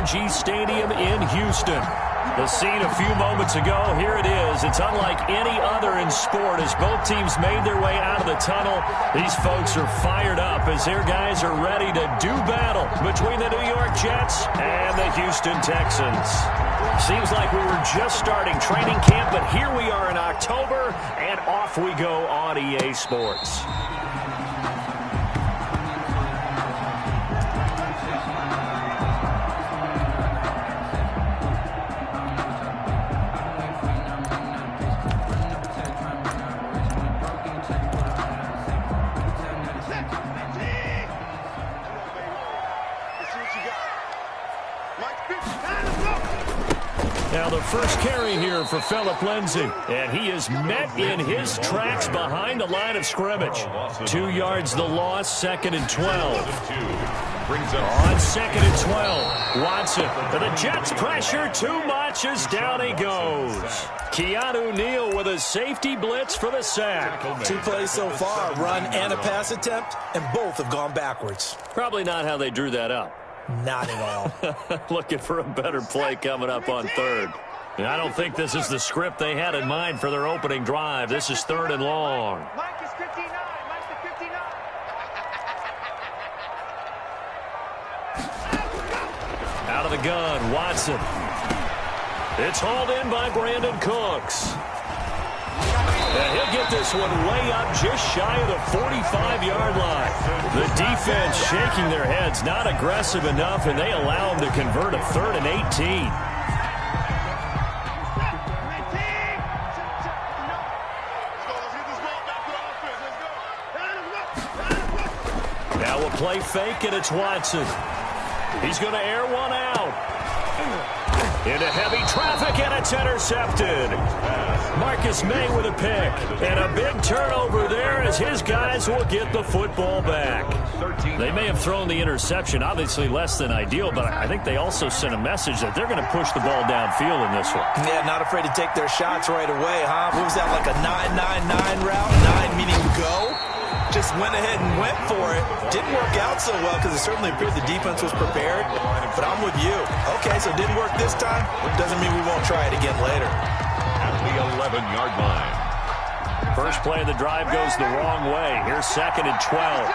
AT&T Stadium in Houston. The scene a few moments ago, here it is. It's unlike any other in sport as both teams made their way out of the tunnel. These folks are fired up as their guys are ready to do battle between the New York Jets and the Houston Texans. Seems like we were just starting training camp, but here we are in October, and off we go on EA Sports. Now the first carry here for Phillip Lindsay, and he is met in his tracks behind the line of scrimmage. 2 yards the loss, 2nd and 12. On 2nd and 12, Watson. The Jets pressure too much as down he goes. Keanu Neal with a safety blitz for the sack. 2 plays so far, run and a pass attempt, and both have gone backwards. Probably not how they drew that up. Not at all. Looking for a better play coming up on 3rd. And I don't think this is the script they had in mind for their opening drive. This is 3rd and long. Mike is 59. Mike is 59. Out of the gun, Watson. It's hauled in by Brandon Cooks. And he'll get this one way up just shy of the 45-yard line. The defense shaking their heads, not aggressive enough, and they allow him to convert a 3rd and 18. Now a play fake, and it's Watson. He's going to air one out. Into heavy traffic, and it's intercepted. Marcus May with a pick. And a big turnover there as his guys will get the football back. They may have thrown the interception, obviously less than ideal, but I think they also sent a message that they're going to push the ball downfield in this one. Yeah, not afraid to take their shots right away, huh? What was that, like a 9-9-9 route? 9 meaning go? Just went ahead and went for it. Didn't work out so well because it certainly appeared the defense was prepared. But I'm with you. Okay, so it didn't work this time. Doesn't mean we won't try it again later. At the 11-yard line. First play of the drive goes the wrong way. Here's 2nd and 12.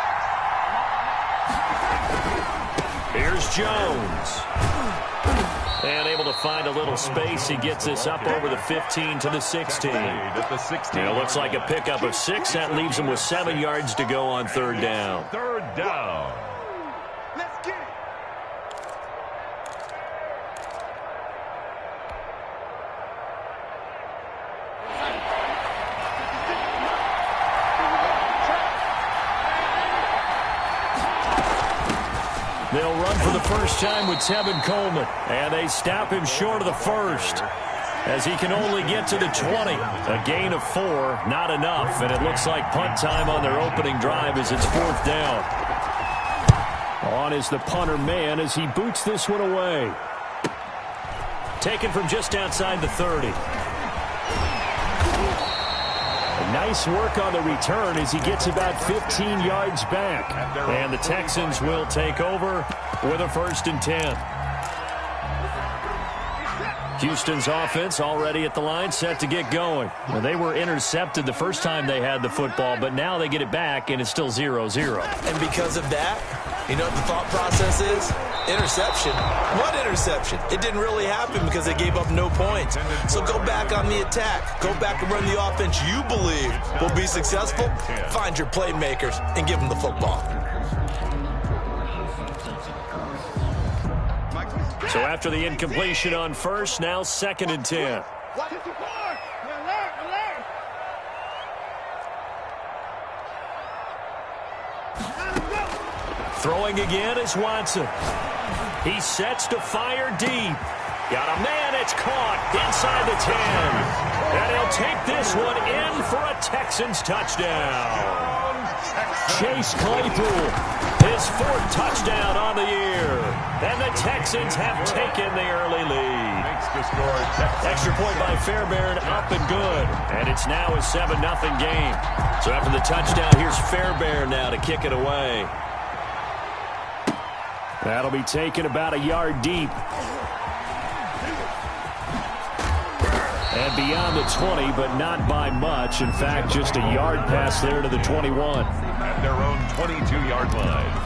Here's Jones. And able to find a little space. He gets this up over the 15 to the 16. It looks like a pickup of 6. That leaves him with 7 yards to go on 3rd down. 3rd down. Let's get it. They'll run for the first time with Tevin Coleman, and they stop him short of the 1st as he can only get to the 20. A gain of 4, not enough, and it looks like punt time on their opening drive as it's 4th down. On is the punter man as he boots this one away. Taken from just outside the 30. Nice work on the return as he gets about 15 yards back. And the Texans will take over with a 1st and 10. Houston's offense already at the line, set to get going. Well, they were intercepted the first time they had the football, but now they get it back, and it's still 0-0. And because of that, you know what the thought process is? Interception. What interception? It didn't really happen because they gave up no points. So go back on the attack. Go back and run the offense you believe will be successful. Find your playmakers and give them the football. So after the incompletion on 1st, now 2nd and 10. Throwing again is Watson. He sets to fire deep. Got a man, it's caught inside the 10. And he'll take this one in for a Texans touchdown. Chase Claypool, his 4th touchdown on the year. And the Texans have taken the early lead. Extra point by Fairbairn, up and good. And it's now a 7-0 game. So after the touchdown, here's Fairbairn now to kick it away. That'll be taken about a yard deep. And beyond the 20, but not by much. In fact, just a yard pass there to the 21. At their own 22-yard line.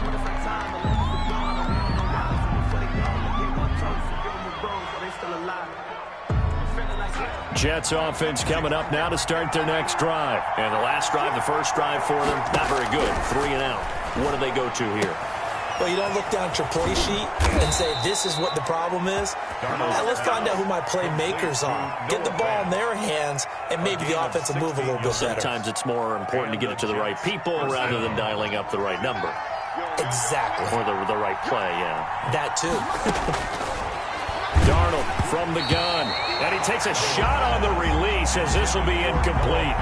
Jets offense coming up now to start their next drive. And the last drive, the first drive for them, not very good. 3 and out. What do they go to here? Well, you don't look down at your play sheet and say, this is what the problem is. Now let's find out who my playmakers are. Get the ball in their hands, and maybe the offense will move a little bit better. Sometimes it's more important to get it to the right people rather than dialing up the right number. Exactly. Or the right play, yeah. That too. Darnold from the gun. And he takes a shot on the release as this will be incomplete.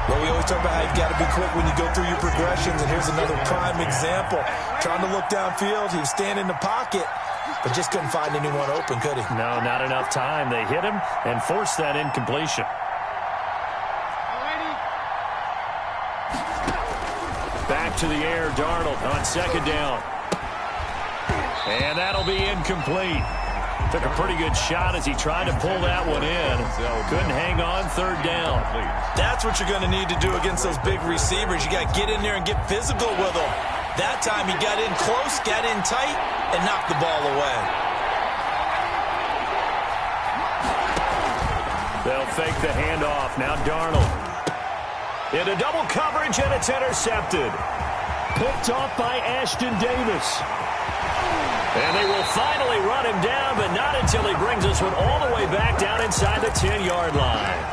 Well, we always talk about how you've got to be quick when you go through your progressions, and here's another prime example. Trying to look downfield, he was standing in the pocket, but just couldn't find anyone open, could he? No, not enough time. They hit him and forced that incompletion. Back to the air, Darnold on second down. And that'll be incomplete. Took a pretty good shot as he tried to pull that one in. Couldn't hang on third down. That's what you're going to need to do against those big receivers. You got to get in there and get physical with them. That time he got in close, got in tight, and knocked the ball away. They'll fake the handoff. Now Darnold. Into double coverage, and it's intercepted. Picked off by Ashton Davis. And they will finally run him down, but not until he brings this one all the way back down inside the 10-yard line.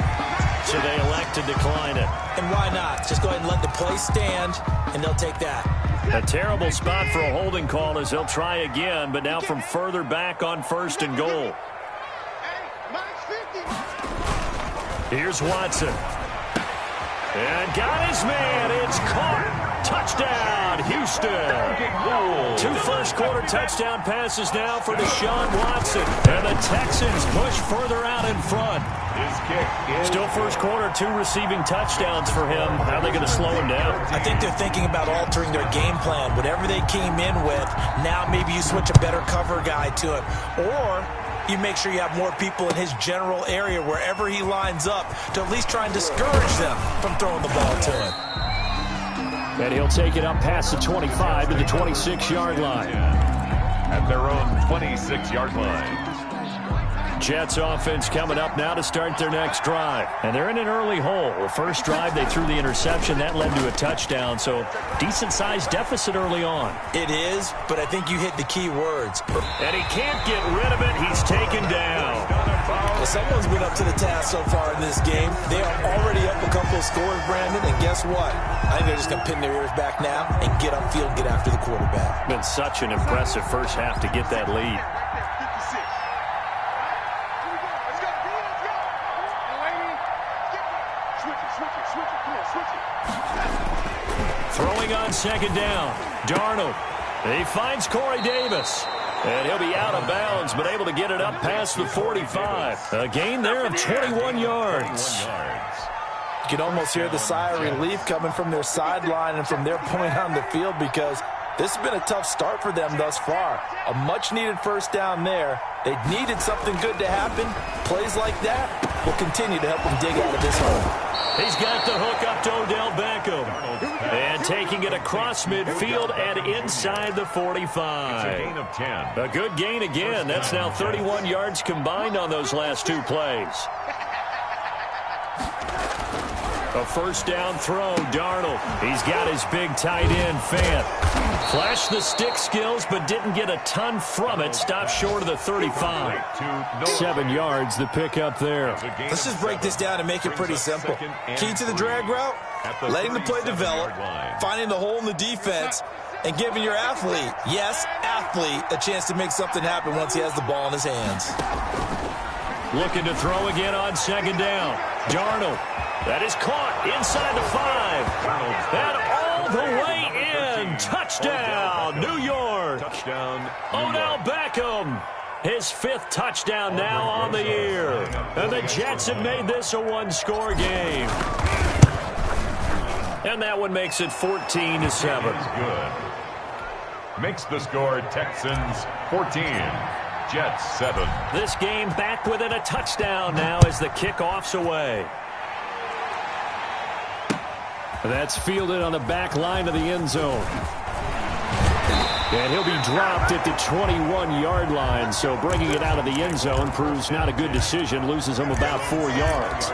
So they elect to decline it. And why not? Just go ahead and let the play stand, and they'll take that. A terrible spot for a holding call as they'll try again, but now from further back on first and goal. Here's Watson. And got his man. It's caught. Touchdown, Houston. 2 first-quarter touchdown passes now for Deshaun Watson. And the Texans push further out in front. Still first quarter, 2 receiving touchdowns for him. How are they going to slow him down? I think they're thinking about altering their game plan. Whatever they came in with, now maybe you switch a better cover guy to it. Or you make sure you have more people in his general area wherever he lines up to at least try and discourage them from throwing the ball to him. And he'll take it up past the 25 to the 26-yard line. At their own 26-yard line. Jets offense coming up now to start their next drive. And they're in an early hole. The first drive, they threw the interception. That led to a touchdown, so decent-sized deficit early on. It is, but I think you hit the key words. And he can't get rid of it. He's taken down. Well, someone's been up to the task so far in this game. They are already up a couple of scores, Brandon, and guess what? I think they're just going to pin their ears back now and get upfield, get after the quarterback. Been such an impressive first half to get that lead. Throwing on second down. Darnold. He finds Corey Davis. And he'll be out of bounds, but able to get it up past the 45. A gain there of 21 yards. You can almost hear the sigh of relief coming from their sideline and from their point on the field because this has been a tough start for them thus far. A much-needed first down there. They needed something good to happen. Plays like that will continue to help them dig out of this hole. He's got the hook up to Odell Beckham. And taking it across midfield and inside the 45. A gain of 10. A good gain again. That's now 31 yards combined on those last 2 plays. A first down throw, Darnold. He's got his big tight end, Fant. Flashed the stick skills, but didn't get a ton from it. Stopped short of the 35. 7 yards, the pickup there. Let's just break this down and make it pretty simple. Key to the drag route, letting the play develop, finding the hole in the defense, and giving your athlete, yes, athlete, a chance to make something happen once he has the ball in his hands. Looking to throw again on second down. Darnold. That is caught inside the 5. And all the way in. Touchdown, New York. Odell Beckham. His 5th touchdown now on the year. And the Jets have made this a 1-score game. And that one makes it 14-7. makes the score Texans 14, Jets 7. This game back within a touchdown now as the kickoff's away. That's fielded on the back line of the end zone. And he'll be dropped at the 21-yard line, so bringing it out of the end zone proves not a good decision, loses him about 4 yards.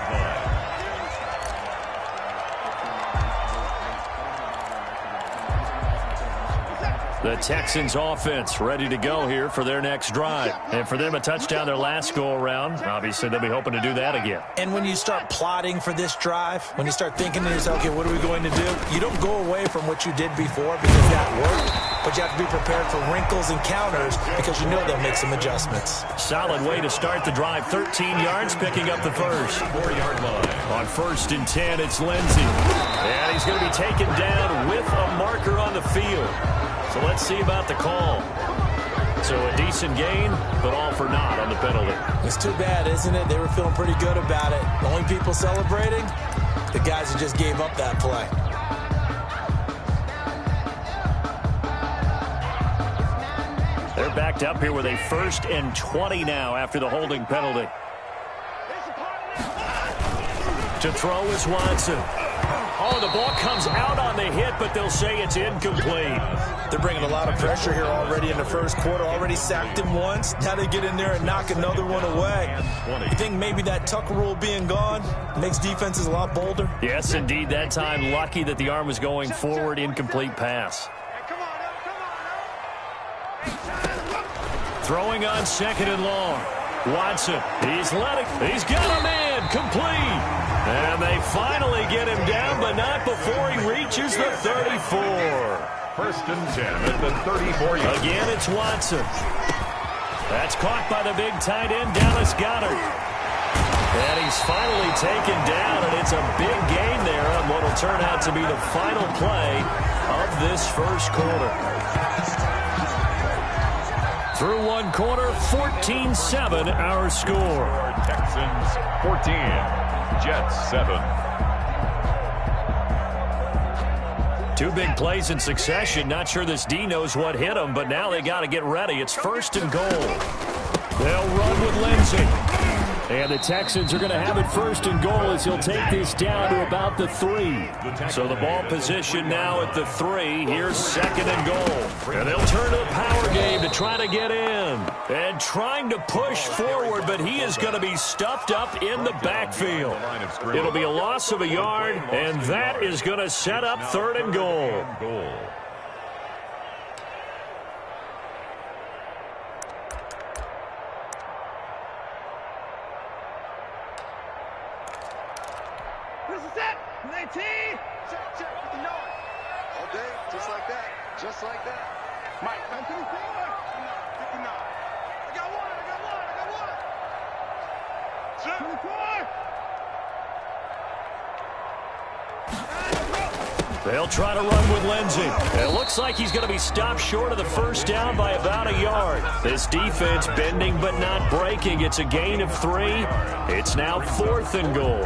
The Texans offense ready to go here for their next drive. And for them, a touchdown their last go-around. Obviously, they'll be hoping to do that again. And when you start plotting for this drive, when you start thinking to yourself, okay, what are we going to do? You don't go away from what you did before because that worked, but you have to be prepared for wrinkles and counters because you know they'll make some adjustments. Solid way to start the drive. 13 yards, picking up the first. 4-yard line. On 1st and 10, it's Lindsey. And he's going to be taken down with a marker on the field. So let's see about the call. So a decent gain, but all for naught on the penalty. It's too bad, isn't it? They were feeling pretty good about it. The only people celebrating, the guys who just gave up that play. They're backed up here with a 1st and 20 now after the holding penalty. To throw is Watson. Oh, the ball comes out on the hit, but they'll say it's incomplete. They're bringing a lot of pressure here already in the first quarter. Already sacked him once. Now they get in there and knock another one away. You think maybe that tuck rule being gone makes defenses a lot bolder? Yes, indeed. That time, lucky that the arm was going forward. Incomplete pass. Throwing on 2nd and long. Watson, he's got a man, complete. And they finally get him down, but not before he reaches the 34. 1st and 10 at the 34-yard. Again, it's Watson. That's caught by the big tight end, Dallas Goedert. And he's finally taken down, and it's a big gain there on what will turn out to be the final play of this first quarter. Through one quarter, 14-7 our score. Texans 14, Jets 7. 2 big plays in succession. Not sure this D knows what hit him, but now they got to get ready. It's 1st and goal. They'll run with Lindsey. And the Texans are going to have it 1st and goal as he'll take this down to about the 3. So the ball position now at the 3. Here's 2nd and goal. And they'll turn to the power game to try to get in. And trying to push forward, but he is going to be stuffed up in the backfield. It'll be a loss of a yard, and that is going to set up 3rd and goal. All day, just like that. Just like that. Mike, come to the corner. 59. I got one. To the corner. They'll try to run with Lindsey. It looks like he's going to be stopped short of the 1st down by about a yard. This defense bending but not breaking. It's a gain of 3. It's now 4th and goal.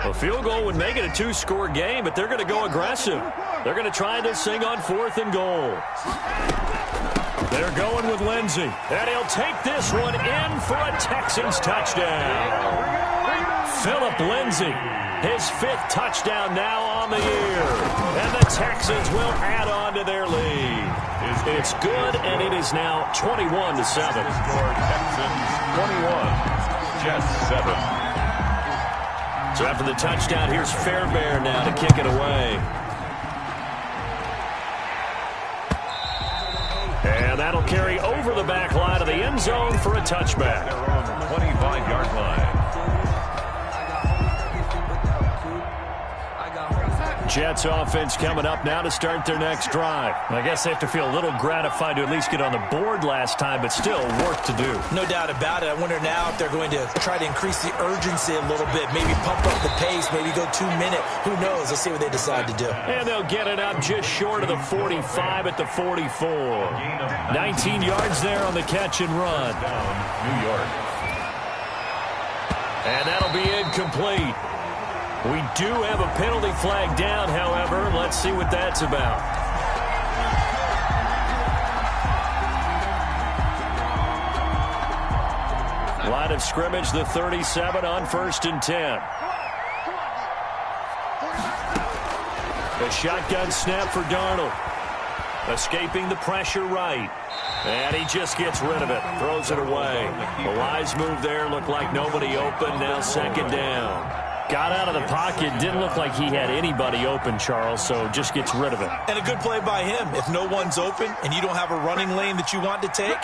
A field goal would make it a 2-score game, but they're going to go aggressive. They're going to try this thing on 4th and goal. They're going with Lindsey. And he'll take this one in for a Texans touchdown. Phillip Lindsey, his 5th touchdown now on the year. And the Texans will add on to their lead. It's good, and it is now 21-7. Texans 21, Jets 7. So after the touchdown, here's Fairbairn now to kick it away. And that'll carry over the back line of the end zone for a touchback. Their own 25-yard line. Jets offense coming up now to start their next drive. I guess they have to feel a little gratified to at least get on the board last time, but still work to do. No doubt about it. I wonder now if they're going to try to increase the urgency a little bit, maybe pump up the pace, maybe go 2 minute. Who knows? Let's see what they decide to do. And they'll get it up just short of the 45 at the 44. 19 yards there on the catch and run. New York. And that'll be incomplete. We do have a penalty flag down, however. Let's see what that's about. Line of scrimmage, the 37 on 1st and 10. A shotgun snap for Darnold. Escaping the pressure right. And he just gets rid of it. Throws it away. The wise move there. Looked like nobody open. Now 2nd down. Got out of the pocket. Didn't look like he had anybody open, Charles, so just gets rid of it. And a good play by him. If no one's open and you don't have a running lane that you want to take,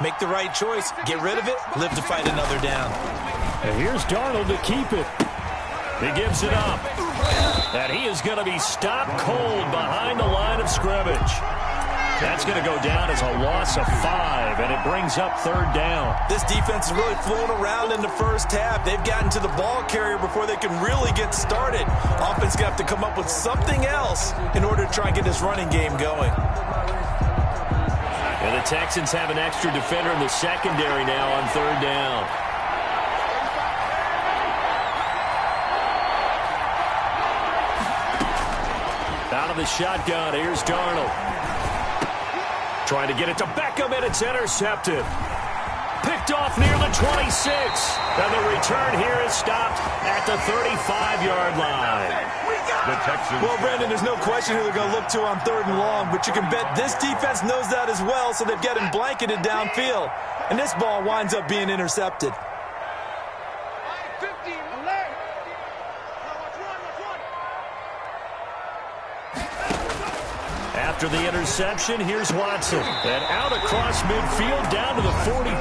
make the right choice. Get rid of it. Live to fight another down. And here's Darnold to keep it. He gives it up. And he is going to be stopped cold behind the line of scrimmage. That's going to go down as a loss of 5, and it brings up 3rd down. This defense is really flown around in the first half. They've gotten to the ball carrier before they can really get started. Offense going to have to come up with something else in order to try and get this running game going. And the Texans have an extra defender in the secondary now on 3rd down. Out of the shotgun, here's Darnold. Trying to get it to Beckham, and it's intercepted. Picked off near the 26. And the return here is stopped at the 35-yard line. The Texans. Well, Brandon, there's no question who they're going to look to on 3rd and long, but you can bet this defense knows that as well, so they've got him blanketed downfield. And this ball winds up being intercepted. After the interception, here's Watson. And out across midfield down to the 45.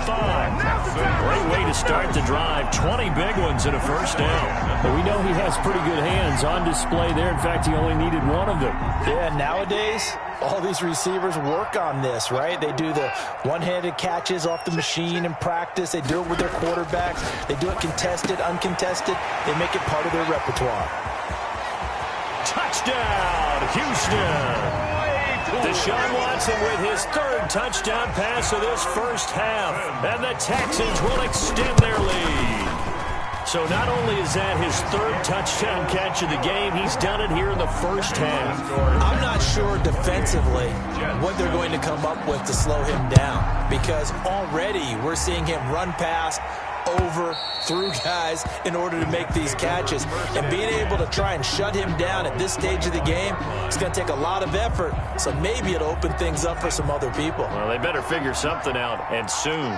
Great way to start the drive. 20 big ones and a 1st down. But we know he has pretty good hands on display there. In fact, he only needed one of them. Yeah, nowadays, all these receivers work on this, right? They do the one-handed catches off the machine in practice. They do it with their quarterbacks. They do it contested, uncontested. They make it part of their repertoire. Touchdown, Houston. Deshaun Watson with his 3rd touchdown pass of this first half. And the Texans will extend their lead. So not only is that his 3rd touchdown catch of the game, he's done it here in the first half. I'm not sure defensively what they're going to come up with to slow him down, because already we're seeing him run past, over, through guys in order to make these catches. And being able to try and shut him down at this stage of the game, it's going to take a lot of effort. So maybe it'll open things up for some other people. Well, they better figure something out, and soon.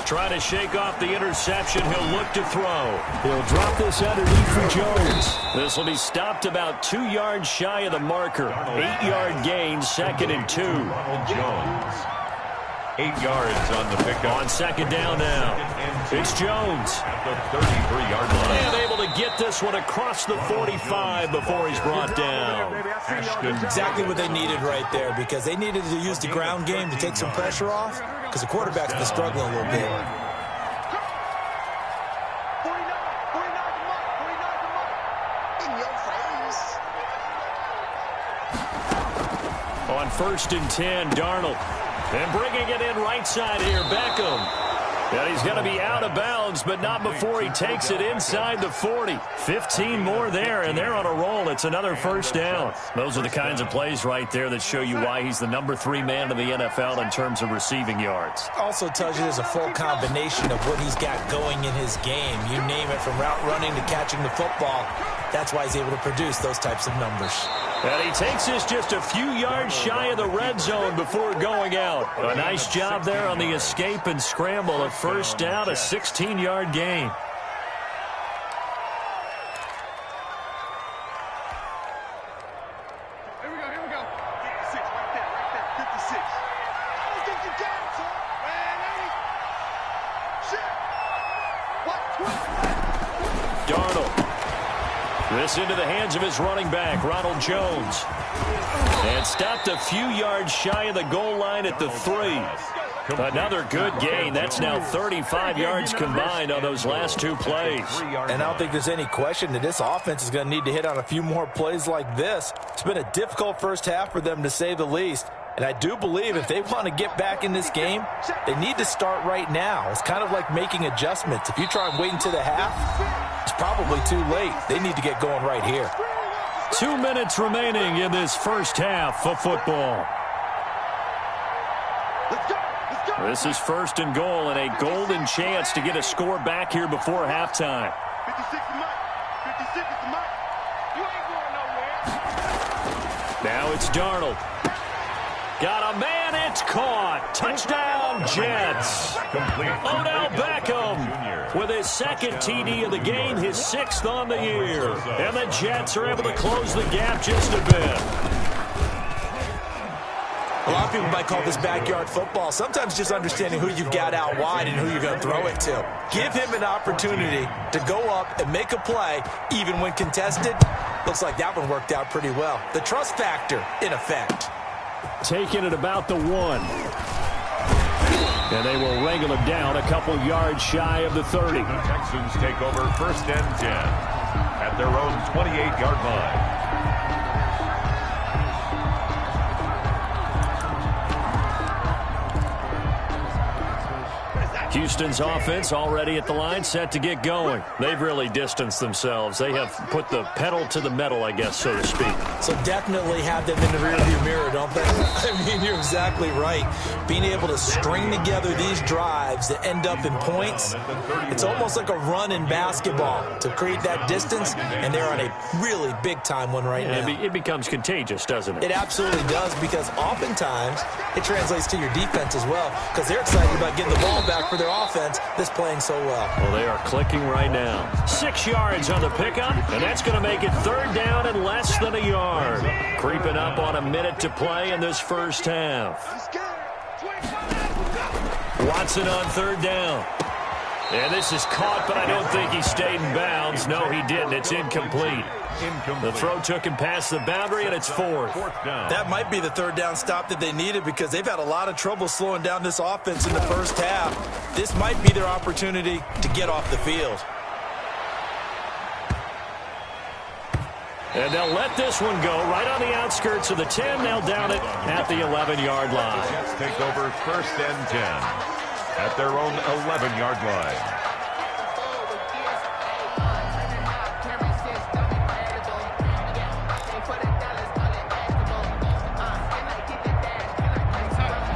Trying to shake off the interception. He'll look to throw. He'll drop this underneath for Jones. This will be stopped about 2 yards shy of the marker. 8-yard gain, 2nd and 2. Jones. 8 yards on the pickup. On 2nd down now. It's Jones. At the 33-yard line. And able to get this one across the 45 before he's brought down. Exactly what they needed right there, because they needed to use the ground game to take some pressure off, because the quarterback's been struggling a little bit. On 1st and 10, Darnold. And bringing it in right side here, Beckham. And he's going to be out of bounds, but not before he takes it inside the 40. 15 more there, and they're on a roll. It's another 1st down. Those are the kinds of plays right there that show you why he's the number 3 man in the NFL in terms of receiving yards. Also tells you there's a full combination of what he's got going in his game. You name it, from route running to catching the football. That's why he's able to produce those types of numbers. And he takes this just a few yards shy of the red zone before going out. A nice job there on the escape and scramble. A 1st down, a 16-yard gain. Here we go. 56 right there. 56. I'll get you down, son. Man, Shit. What? Darnold This into the hands of his running back, Ronald Jones. And stopped a few yards shy of the goal line at the 3. Another good gain. That's now 35 yards combined on those last 2 plays. And I don't think there's any question that this offense is going to need to hit on a few more plays like this. It's been a difficult first half for them, to say the least. And I do believe if they want to get back in this game, they need to start right now. It's kind of like making adjustments. If you try and wait until the half, it's probably too late. They need to get going right here. 2 minutes remaining in this first half of football. This is first and goal, and a golden chance to get a score back here before halftime. 56 is Mike. 56 is Mike. You ain't going nowhere. Now it's Darnold. Got a man, it's caught. Touchdown, Jets. Odell Beckham with his second TD of the game, his 6th on the year. And the Jets are able to close the gap just a bit. A lot of people might call this backyard football. Sometimes just understanding who you've got out wide and who you're going to throw it to. Give him an opportunity to go up and make a play, even when contested. Looks like that one worked out pretty well. The trust factor, in effect. Taking it about the 1. And they will wrangle him down a couple yards shy of the 30. The Texans take over first and 10 at their own 28-yard line. Houston's offense already at the line, set to get going. They've really distanced themselves. They have put the pedal to the metal, I guess, so to speak. So definitely have them in the rearview mirror, don't they? I mean, you're exactly right. Being able to string together these drives that end up in points, it's almost like a run in basketball to create that distance, and they're on a really big-time one right now. It becomes contagious, doesn't it? It absolutely does, because oftentimes it translates to your defense as well, because they're excited about getting the ball back for their offense that's playing so well. Well, they are clicking right now. 6 yards on the pickup, and that's going to make it 3rd down and less than a yard. Creeping up on a minute to play in this first half. Watson on 3rd down. And this is caught, but I don't think he stayed in bounds. No, he didn't. It's incomplete. The throw took him past the boundary, and it's 4th. That might be the 3rd down stop that they needed, because they've had a lot of trouble slowing down this offense in the first half. This might be their opportunity to get off the field. And they'll let this one go right on the outskirts of the 10. They'll down it at the 11-yard line. The Jets take over first and 10 at their own 11-yard line.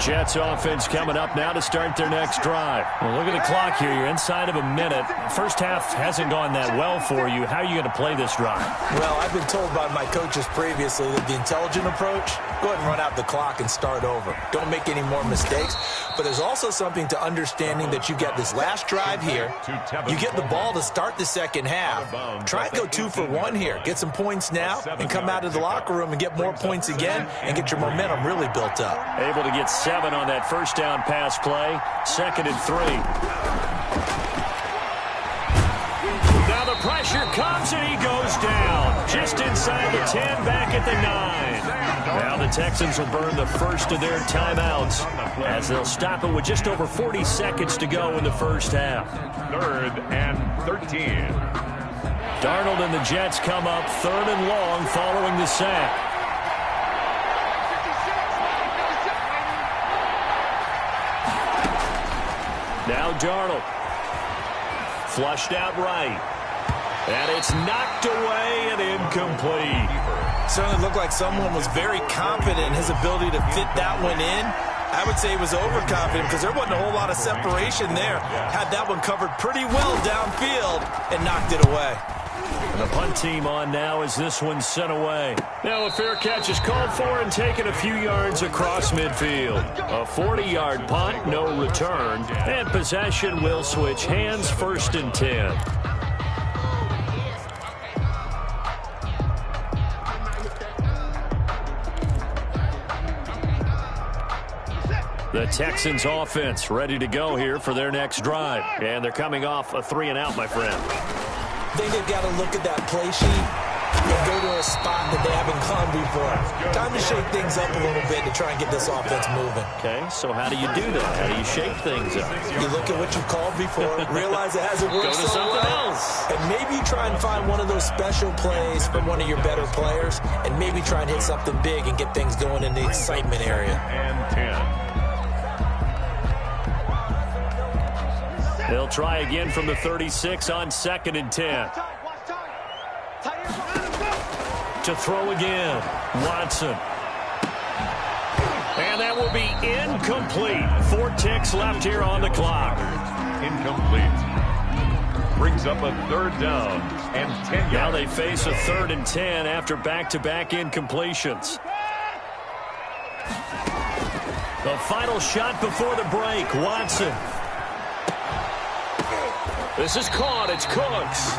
Jets offense coming up now to start their next drive. Well, look at the clock here. You're inside of a minute. First half hasn't gone that well for you. How are you going to play this drive? Well, I've been told by my coaches previously that the intelligent approach, go ahead and run out the clock and start over. Don't make any more mistakes. But there's also something to understanding that you get this last drive here. You get the ball to start the second half. Try and go 2 for 1 here. Get some points now and come out of the locker room and get more points again and get your momentum really built up. Able to get 7 on that first down pass play. 2nd and 3. Now the pressure comes and he goes down. Just inside the 10, back at the 9. Now the Texans will burn the first of their timeouts as they'll stop it with just over 40 seconds to go in the first half. 3rd and 13. Darnold and the Jets come up 3rd and long following the sack. Now Darnold. Flushed out right. And it's knocked away and incomplete. Certainly looked like someone was very confident in his ability to fit that one in. I would say he was overconfident because there wasn't a whole lot of separation there. Had that one covered pretty well downfield and knocked it away. And the punt team on now as this one's sent away. Now a fair catch is called for and taken a few yards across midfield. A 40-yard punt, no return. And possession will switch hands, 1st and 10. The Texans offense ready to go here for their next drive. And they're coming off a 3-and-out, my friend. I think they've got to look at that play sheet and go to a spot that they haven't gone before. Time to shake things up a little bit to try and get this offense moving. Okay, so how do you do that? How do you shake things up? You look at what you called before, realize it hasn't worked Go to so something well, else. and maybe try and find one of those special plays from one of your better players, and maybe try and hit something big and get things going in the excitement area. And 10. They'll try again from the 36 on 2nd and 10. To throw again, Watson. And that will be incomplete. 4 ticks left here on the clock. Incomplete. Brings up a 3rd down and 10 yards. Now they face a 3rd and 10 after back-to-back incompletions. The final shot before the break, Watson. This is caught. It's Cooks.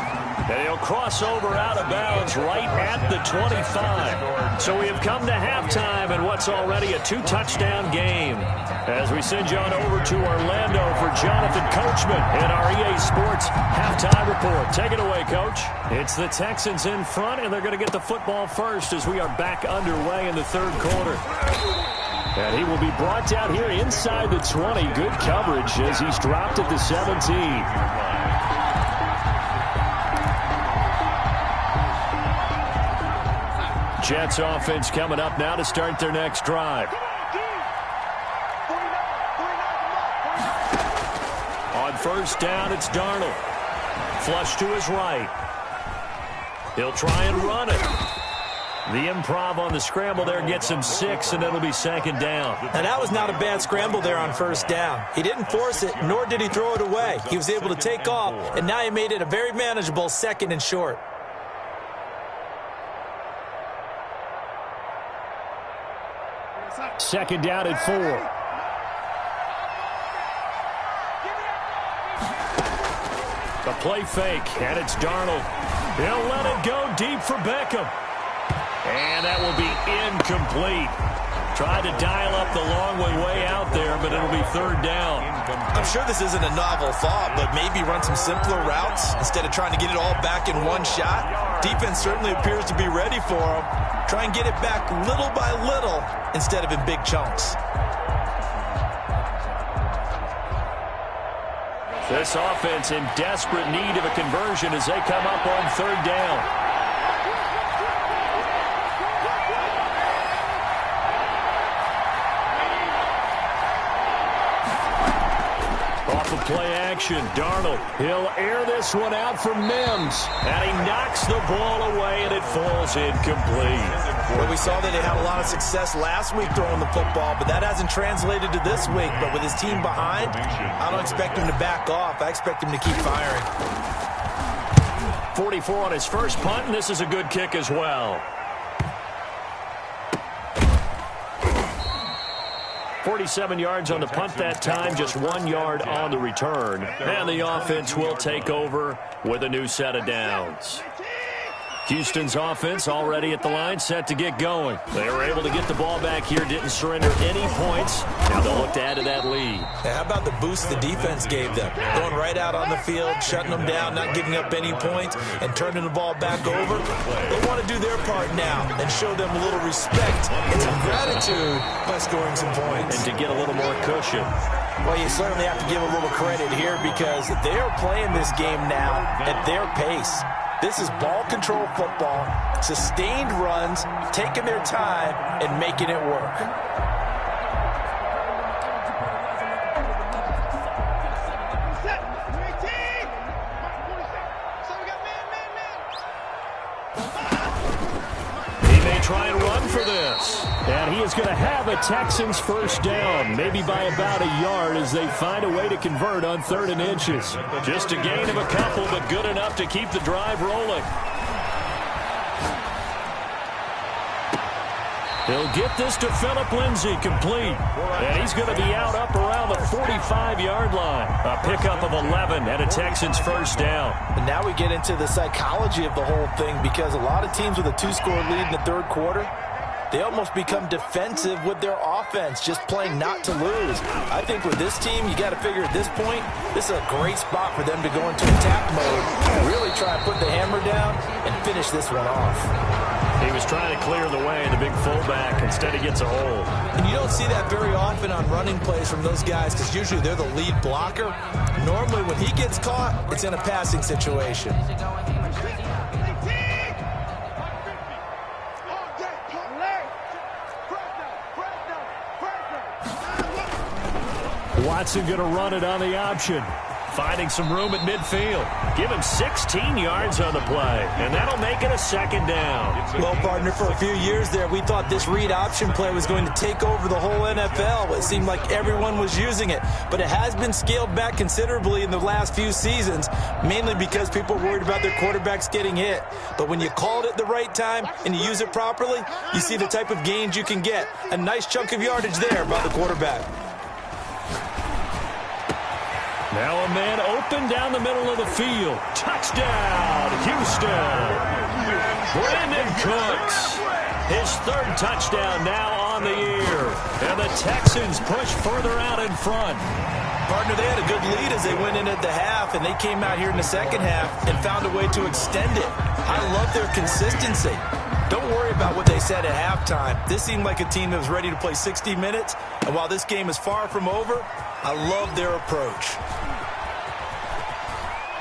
And he'll cross over out of bounds right at the 25. So we have come to halftime in what's already a 2-touchdown game. As we send you on over to Orlando for Jonathan Coachman in our EA Sports halftime report. Take it away, Coach. It's the Texans in front, and they're going to get the football first as we are back underway in the 3rd quarter. And he will be brought down here inside the 20. Good coverage as he's dropped at the 17. Jets offense coming up now to start their next drive. On 1st down, it's Darnold. Flush to his right. He'll try and run it. The improv on the scramble there gets him 6, and it'll be 2nd down. And that was not a bad scramble there on 1st down. He didn't force it, nor did he throw it away. He was able to take off, and now he made it a very manageable 2nd and short. Second down at 4. The play fake, and it's Darnold. He'll let it go deep for Beckham. And that will be incomplete. Tried to dial up the long one way out there, but it'll be 3rd down. I'm sure this isn't a novel thought, but maybe run some simpler routes instead of trying to get it all back in one shot. Defense certainly appears to be ready for him. Try and get it back little by little instead of in big chunks. This offense in desperate need of a conversion as they come up on 3rd down. Off of play action, Darnold. He'll air this one out for Mims. And he knocks the ball away, and it falls incomplete. Well, we saw that he had a lot of success last week throwing the football, but that hasn't translated to this week. But with his team behind, I don't expect him to back off. I expect him to keep firing. 44 on his first punt, and this is a good kick as well. 47 yards on the punt that time, just 1 yard on the return. And the offense will take over with a new set of downs. Houston's offense already at the line, set to get going. They were able to get the ball back here, didn't surrender any points. Now they'll look to add to that lead. Hey, how about the boost the defense gave them? Going right out on the field, shutting them down, not giving up any points, and turning the ball back over. They want to do their part now and show them a little respect and some gratitude by scoring some points. And to get a little more cushion. Well, you certainly have to give a little credit here because they are playing this game now at their pace. This is ball control football, sustained runs, taking their time, and making it work. He may try and run for this. And he is going to have a Texans first down, maybe by about a yard as they find a way to convert on 3rd and inches. Just a gain of a couple, but good enough to keep the drive rolling. He'll get this to Phillip Lindsay, complete. And he's going to be out up around the 45-yard line. A pickup of 11 and a Texans first down. And now we get into the psychology of the whole thing because a lot of teams with a 2-score lead in the 3rd quarter, they almost become defensive with their offense, just playing not to lose. I think with this team, you got to figure at this point, this is a great spot for them to go into attack mode, really try and put the hammer down and finish this one off. He was trying to clear the way, the big fullback. Instead, he gets a hole. And you don't see that very often on running plays from those guys because usually they're the lead blocker. Normally, when he gets caught, it's in a passing situation. Watson going to run it on the option. Finding some room at midfield. Give him 16 yards on the play, and that'll make it a second down. Well, partner, for a few years there, we thought this read option play was going to take over the whole NFL. It seemed like everyone was using it, but it has been scaled back considerably in the last few seasons, mainly because people are worried about their quarterbacks getting hit. But when you call it at the right time and you use it properly, you see the type of gains you can get. A nice chunk of yardage there by the quarterback. Now a man open down the middle of the field. Touchdown, Houston. Brandon Cooks. His third touchdown now on the year. And the Texans push further out in front. Partner, they had a good lead as they went in at the half, and they came out here in the second half and found a way to extend it. I love their consistency. Don't worry about what they said at halftime. This seemed like a team that was ready to play 60 minutes, and while this game is far from over, I love their approach.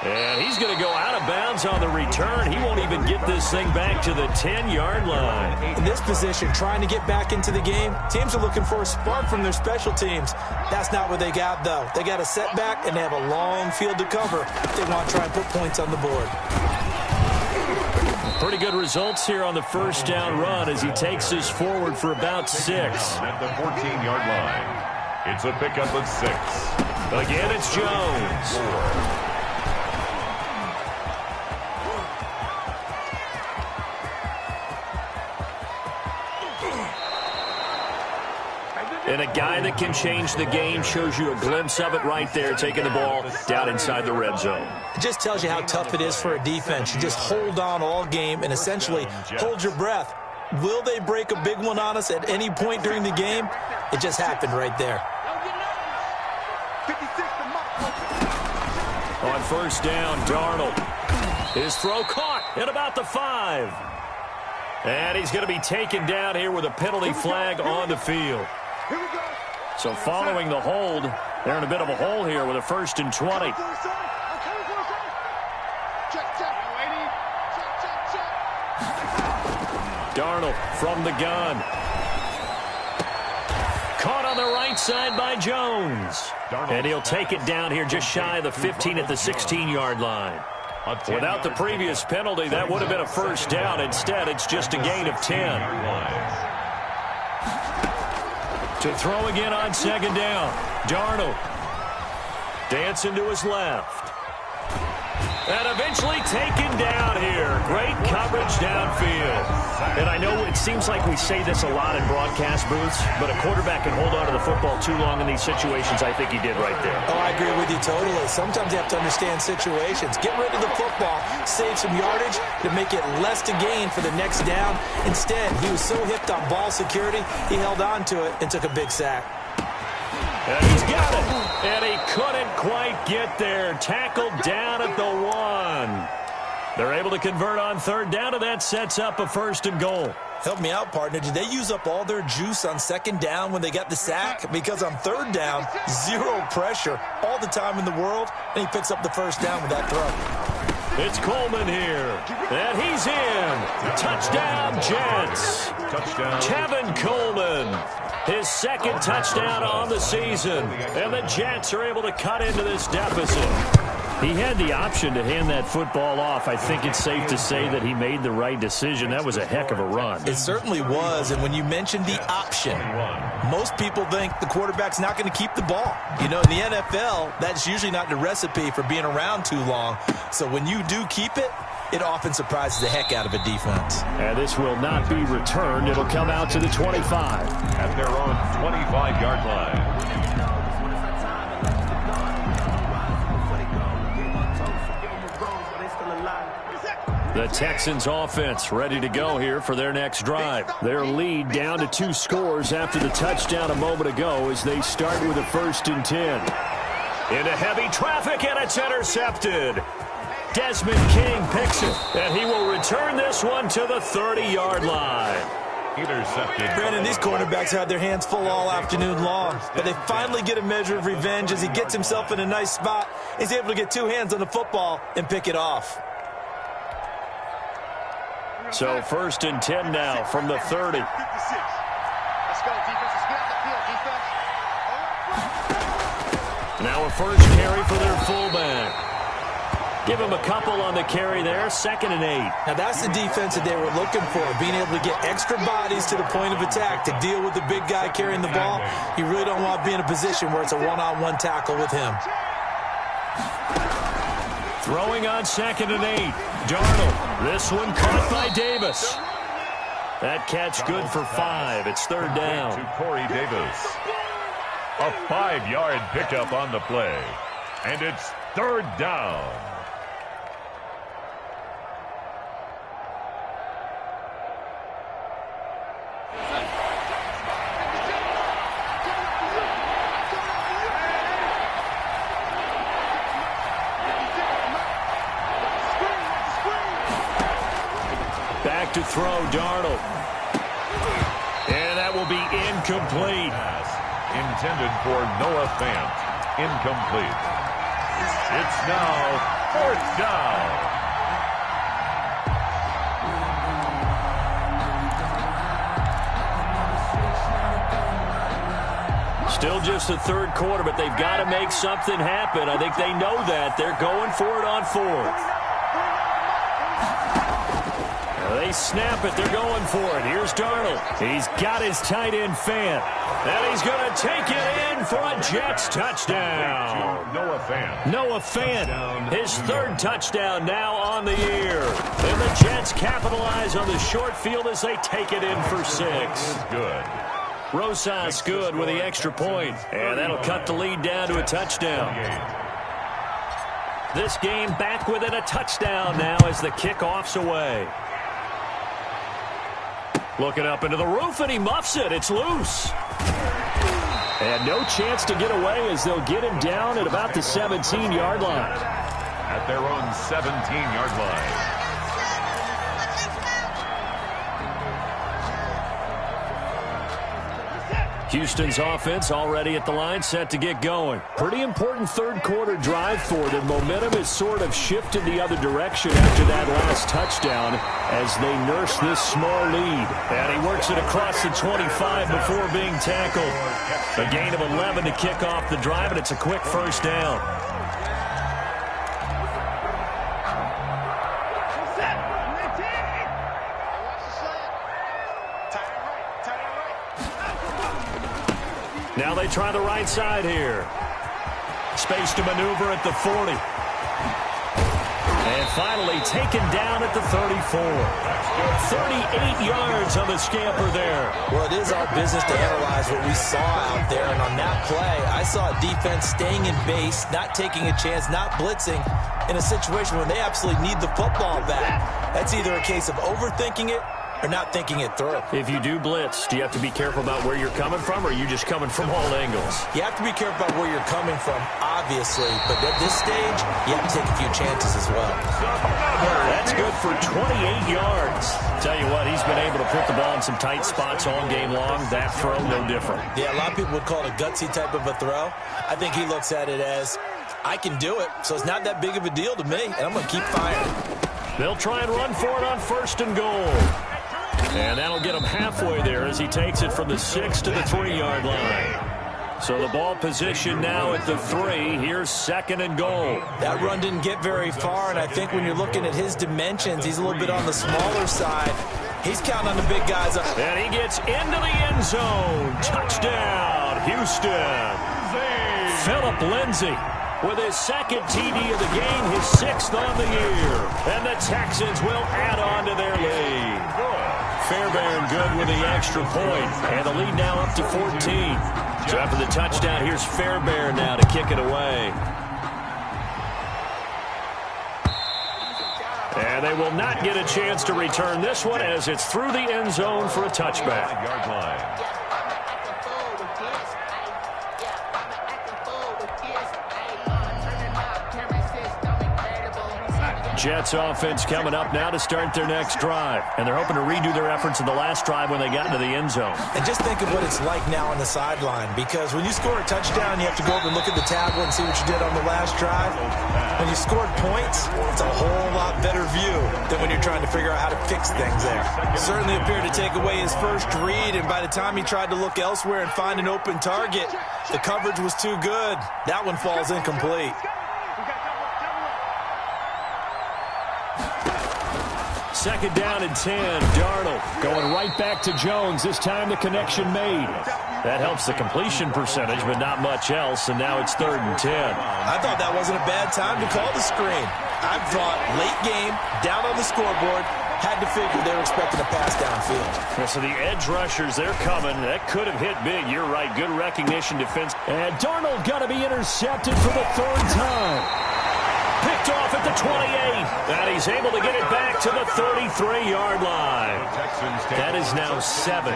And he's going to go out of bounds on the return. He won't even get this thing back to the 10-yard line. In this position, trying to get back into the game, teams are looking for a spark from their special teams. That's not what they got, though. They got a setback, and they have a long field to cover if they want to try and put points on the board. Pretty good results here on the first down run as he takes this forward for about 6. At the 14-yard line, it's a pickup of 6. Again, it's Jones. And a guy that can change the game, shows you a glimpse of it right there, taking the ball down inside the red zone. It just tells you how tough it is for a defense. You just hold on all game and essentially hold your breath. Will they break a big one on us at any point during the game? It just happened right there. On first down, Darnold. His throw caught at about the 5. And he's going to be taken down here with a penalty flag on the field. So following the hold, they're in a bit of a hole here with a 1st and 20. Darnold from the gun. Caught on the right side by Jones. And he'll take it down here just shy of the 15 at the 16-yard line. Without the previous penalty, that would have been a first down. Instead, it's just a gain of 10. To throw again on second down. Darnold dancing to his left. And eventually taken down here. Great coverage downfield. And I know it seems like we say this a lot in broadcast booths, but a quarterback can hold on to the football too long in these situations. I think he did right there. Oh, I agree with you totally. Sometimes you have to understand situations. Get rid of the football, save some yardage to make it less to gain for the next down. Instead, he was so hipped on ball security, he held on to it and took a big sack. And he's got it. And he couldn't quite get there. Tackled down at the 1. They're able to convert on third down, and that sets up a 1st and goal. Help me out, partner. Did they use up all their juice on second down when they got the sack? Because on third down, 0 pressure, all the time in the world, and he picks up the 1st down with that throw. It's Coleman here, and he's in. Touchdown, Jets. Touchdown. Tevin Coleman, his 2nd touchdown on the season, and the Jets are able to cut into this deficit. He had the option to hand that football off. I think it's safe to say that he made the right decision. That was a heck of a run. It certainly was, and when you mentioned the option, most people think the quarterback's not going to keep the ball. You know, in the NFL, that's usually not the recipe for being around too long. So when you do keep it, it often surprises the heck out of a defense. And this will not be returned. It'll come out to the 25. At their own 25-yard line. The The Texans offense ready to go here for their next drive. Their lead down to 2 scores after the touchdown a moment ago as they start with a 1st and 10. Into heavy traffic, and it's intercepted. Desmond King picks it, and he will return this one to the 30-yard line. Intercepted. Brandon, these cornerbacks had their hands full all afternoon long, but they finally get a measure of revenge as he gets himself in a nice spot. He's able to get 2 hands on the football and pick it off. So 1st and 10 now from the 30. Let's go, defense. Let's get out the field, defense. Now a first carry for their fullback. Give him a couple on the carry there. 2nd and 8. Now that's the defense that they were looking for, being able to get extra bodies to the point of attack to deal with the big guy carrying the ball. You really don't want to be in a position where it's a one-on-one tackle with him. Throwing on 2nd and 8. Darnold. This one caught by Davis. That catch good for 5. It's 3rd down. To Corey Davis. A 5-yard pickup on the play. And it's 3rd down. Back to throw, Darnold. And that will be incomplete. Intended for Noah Fant. Incomplete. It's now 4th down. Still just the 3rd quarter, but they've got to make something happen. I think they know that. They're going for it on 4th. They snap it. They're going for it. Here's Darnold. He's got his tight end Fant. And he's going to take it in for a Jets touchdown. Noah Fant. Noah Fant, his 3rd touchdown now on the year. And the Jets capitalize on the short field as they take it in for 6. Good. Rosas good with the extra point. And that'll cut the lead down to a touchdown. This game back within a touchdown now as the kickoff's away. Looking up into the roof, and he muffs it. It's loose. And no chance to get away as they'll get him down at about the 17-yard line. At their own 17-yard line. Houston's offense already at the line, set to get going. Pretty important 3rd quarter drive for them. Momentum has sort of shifted the other direction after that last touchdown as they nurse this small lead. And he works it across the 25 before being tackled. A gain of 11 to kick off the drive, and it's a quick 1st down. Now they try the right side here. Space to maneuver at the 40. And finally taken down at the 34. 38 yards on the scamper there. Well, it is our business to analyze what we saw out there. And on that play, I saw a defense staying in base, not taking a chance, not blitzing in a situation where they absolutely need the football back. That's either a case of overthinking it or not thinking it through. If you do blitz, do you have to be careful about where you're coming from, or are you just coming from all angles? You have to be careful about where you're coming from, obviously, but at this stage, you have to take a few chances as well. That's good for 28 yards. Tell you what, he's been able to put the ball in some tight spots all game long. That throw, no different. Yeah, a lot of people would call it a gutsy type of a throw. I think he looks at it as, I can do it, so it's not that big of a deal to me, and I'm going to keep firing. They'll try and run for it on 1st and goal. And that'll get him halfway there as he takes it from the 6 to the 3-yard line. So the ball position now at the 3. Here's 2nd and goal. That run didn't get very far, and I think when you're looking at his dimensions, he's a little bit on the smaller side. He's counting on the big guys. And he gets into the end zone. Touchdown, Houston. Phillip Lindsay with his 2nd TD of the game, his 6th on the year. And the Texans will add on to their lead. Fairbairn good with the extra point. And the lead now up to 14. So after the touchdown, here's Fairbairn now to kick it away. And And they will not get a chance to return this one as it's through the end zone for a touchback. 5-yard line. Jets offense coming up now to start their next drive. And they're hoping to redo their efforts in the last drive when they got into the end zone. And just think of what it's like now on the sideline, because when you score a touchdown, you have to go over and look at the tablet and see what you did on the last drive. When you scored points, it's a whole lot better view than when you're trying to figure out how to fix things there. Certainly appeared to take away his first read, and by the time he tried to look elsewhere and find an open target, the coverage was too good. That one falls incomplete. Second down and 10. Darnold going right back to Jones. This time the connection made. That helps the completion percentage, but not much else. And now it's 3rd and 10. I thought that wasn't a bad time to call the screen. I thought late game, down on the scoreboard, had to figure they were expecting a pass downfield. Well, so the edge rushers, they're coming. That could have hit big. You're right. Good recognition defense. And Darnold got to be intercepted for the 3rd time. Picked off at the 28, and he's able to get it back to the 33-yard line. That is now 7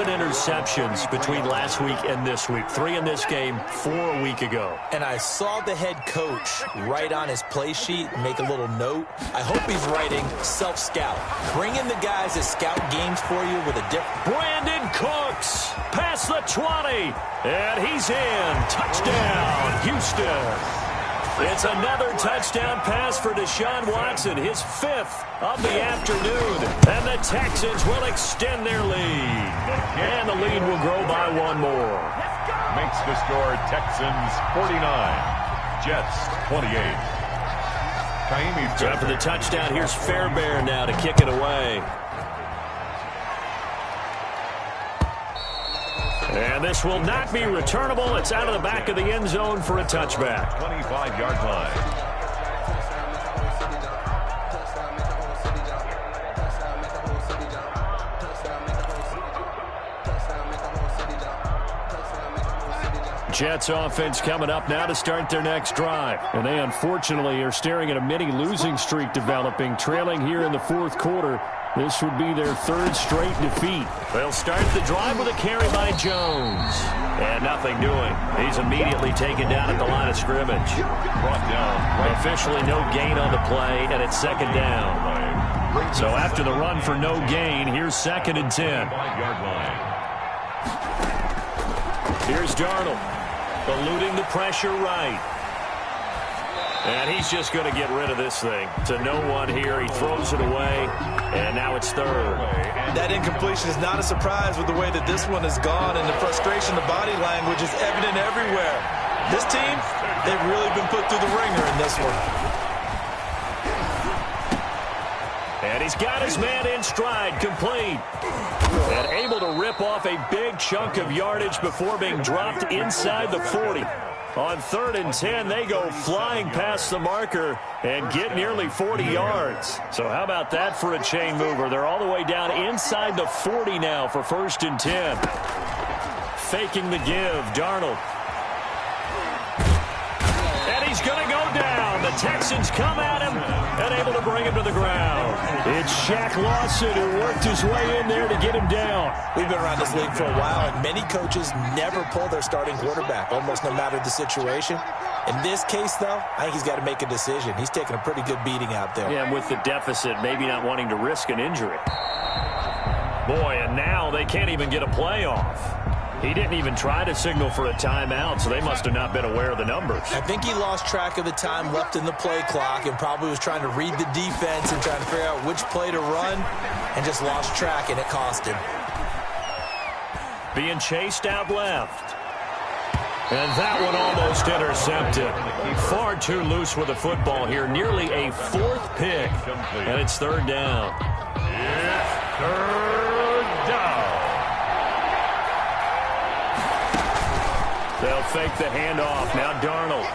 interceptions between last week and this week. 3 in this game, 4 a week ago. And I saw the head coach write on his play sheet, make a little note. I hope he's writing self-scout. Bring in the guys that scout games for you with a different... Brandon Cooks past the 20, and he's in. Touchdown, Houston. It's another touchdown pass for Deshaun Watson, his 5th of the afternoon. And the Texans will extend their lead. And the lead will grow by 1 more. Makes the score Texans 49, Jets 28. Time for the touchdown. Here's Fairbairn now to kick it away. And this will not be returnable. It's out of the back of the end zone for a touchback. 25-yard line. Jets offense coming up now to start their next drive. And they unfortunately are staring at a mini losing streak developing, trailing here in the 4th quarter. This would be their 3rd straight defeat. They'll start the drive with a carry by Jones. And nothing doing. He's immediately taken down at the line of scrimmage. Brought down. Officially no gain on the play, and it's 2nd down. So after the run for no gain, here's 2nd and 10. 5-yard line. Here's Darnold, eluding the pressure right. And he's just going to get rid of this thing. To no one here. He throws it away, and now it's 3rd. That incompletion is not a surprise with the way that this one has gone, and the frustration, the body language is evident everywhere. This team, they've really been put through the ringer in this one. And he's got his man in stride, complete. And able to rip off a big chunk of yardage before being dropped inside the 40. On 3rd and 10, they go flying past the marker and get nearly 40 yards. So how about that for a chain mover? They're all the way down inside the 40 now for 1st and 10. Faking the give, Darnold. And he's going to go down. The Texans come at him and able to bring him to the ground. It's Shaq Lawson who worked his way in there to get him down. We've been around this league for a while, and many coaches never pull their starting quarterback, almost no matter the situation. In this case, though, I think he's got to make a decision. He's taking a pretty good beating out there. Yeah, and with the deficit, maybe not wanting to risk an injury. Boy, and now they can't even get a play off. He didn't even try to signal for a timeout, so they must have not been aware of the numbers. I think he lost track of the time left in the play clock and probably was trying to read the defense and trying to figure out which play to run and just lost track, and it cost him. Being chased out left. And that one almost intercepted. Far too loose with the football here. Nearly a 4th pick. And it's 3rd down. It's 3rd down. They'll fake the handoff. Now Darnold.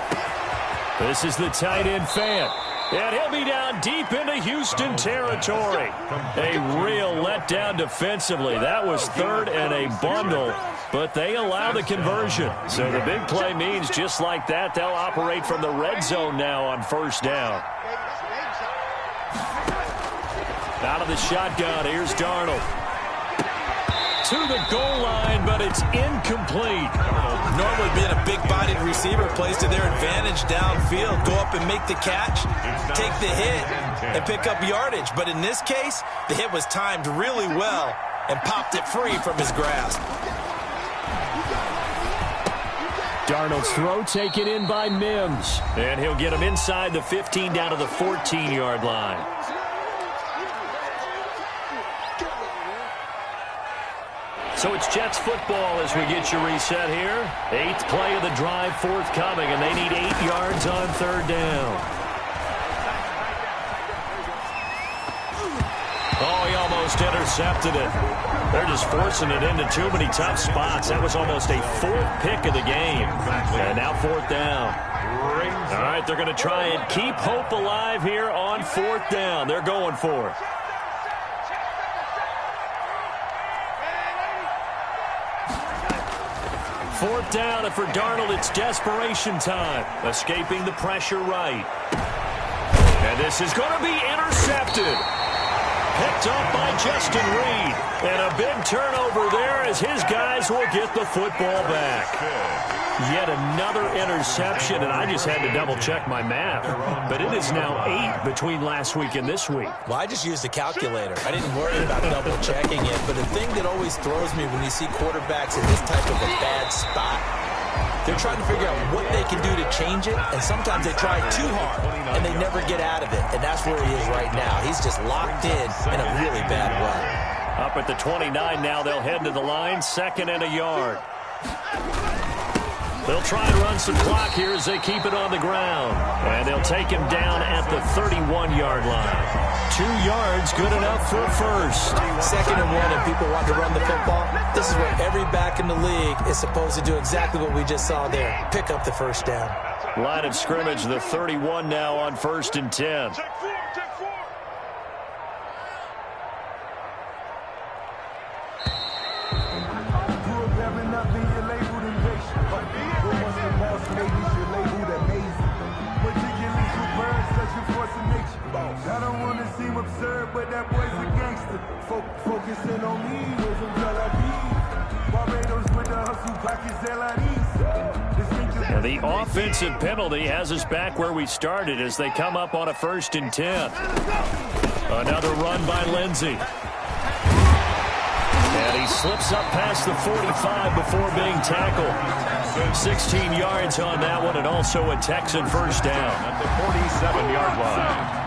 This is the tight end Fant. And he'll be down deep into Houston territory. A real letdown defensively. That was 3rd and a bundle, but they allow the conversion. So the big play means just like that, they'll operate from the red zone now on 1st down. Out of the shotgun, here's Darnold. To the goal line, but it's incomplete. Normally being a big-bodied receiver plays to their advantage downfield. Go up and make the catch, take the hit, and pick up yardage. But in this case, the hit was timed really well and popped it free from his grasp. Darnold's throw taken in by Mims. And he'll get him inside the 15 down to the 14-yard line. So it's Jets football as we get you reset here. 8th play of the drive forthcoming, and they need 8 yards on 3rd down. Oh, he almost intercepted it. They're just forcing it into too many tough spots. That was almost a 4th pick of the game. And now 4th down. All right, they're going to try and keep hope alive here on 4th down. They're going for it. Fourth down, and for Darnold, it's desperation time. Escaping the pressure right. And this is going to be intercepted. Picked up by Justin Reed. And a big turnover there as his guys will get the football back. Yet another interception, and I just had to double-check my math. But it is now 8 between last week and this week. Well, I just used a calculator. I didn't worry about double-checking it. But the thing that always throws me when you see quarterbacks in this type of a bad spot, they're trying to figure out what they can do to change it, and sometimes they try too hard, and they never get out of it. And that's where he is right now. He's just locked in a really bad way. Up at the 29 now, they'll head to the line, 2nd and a yard. They'll try and run some clock here as they keep it on the ground. And they'll take him down at the 31-yard line. 2 yards, good enough for a first. 2nd and 1, and people want to run the football. This is where every back in the league is supposed to do exactly what we just saw there. Pick up the first down. Line of scrimmage, the 31 now on 1st and 10. I don't want to seem absurd, but that boy's a gangster. Focusing on me, we're from Tel Aviv. Barbados with the hustle, pockets LIDs. And the offensive penalty has us back where we started as they come up on a 1st and 10. Another run by Lindsey. And he slips up past the 45 before being tackled. 16 yards on that one, and also a Texan first down at the 47-yard line.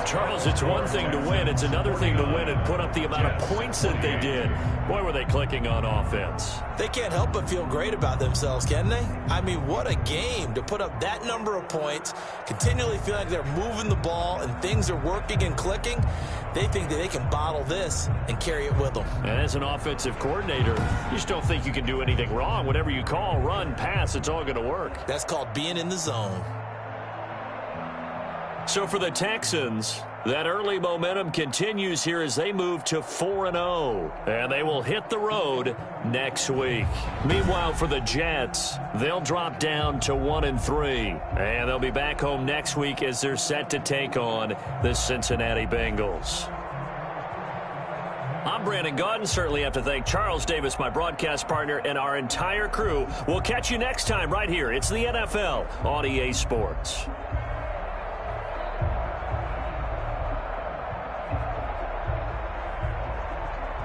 Charles, it's one thing to win. It's another thing to win and put up the amount of points that they did. Boy, were they clicking on offense. They can't help but feel great about themselves, can they? I mean, what a game to put up that number of points, continually feel like they're moving the ball and things are working and clicking. They think that they can bottle this and carry it with them. And as an offensive coordinator, you just don't think you can do anything wrong. Whatever you call, run, pass, it's all going to work. That's called being in the zone. So for the Texans, that early momentum continues here as they move to 4-0. And they will hit the road next week. Meanwhile, for the Jets, they'll drop down to 1-3. And they'll be back home next week as they're set to take on the Cincinnati Bengals. I'm Brandon Gaudin. Certainly have to thank Charles Davis, my broadcast partner, and our entire crew. We'll catch you next time right here. It's the NFL on EA Sports.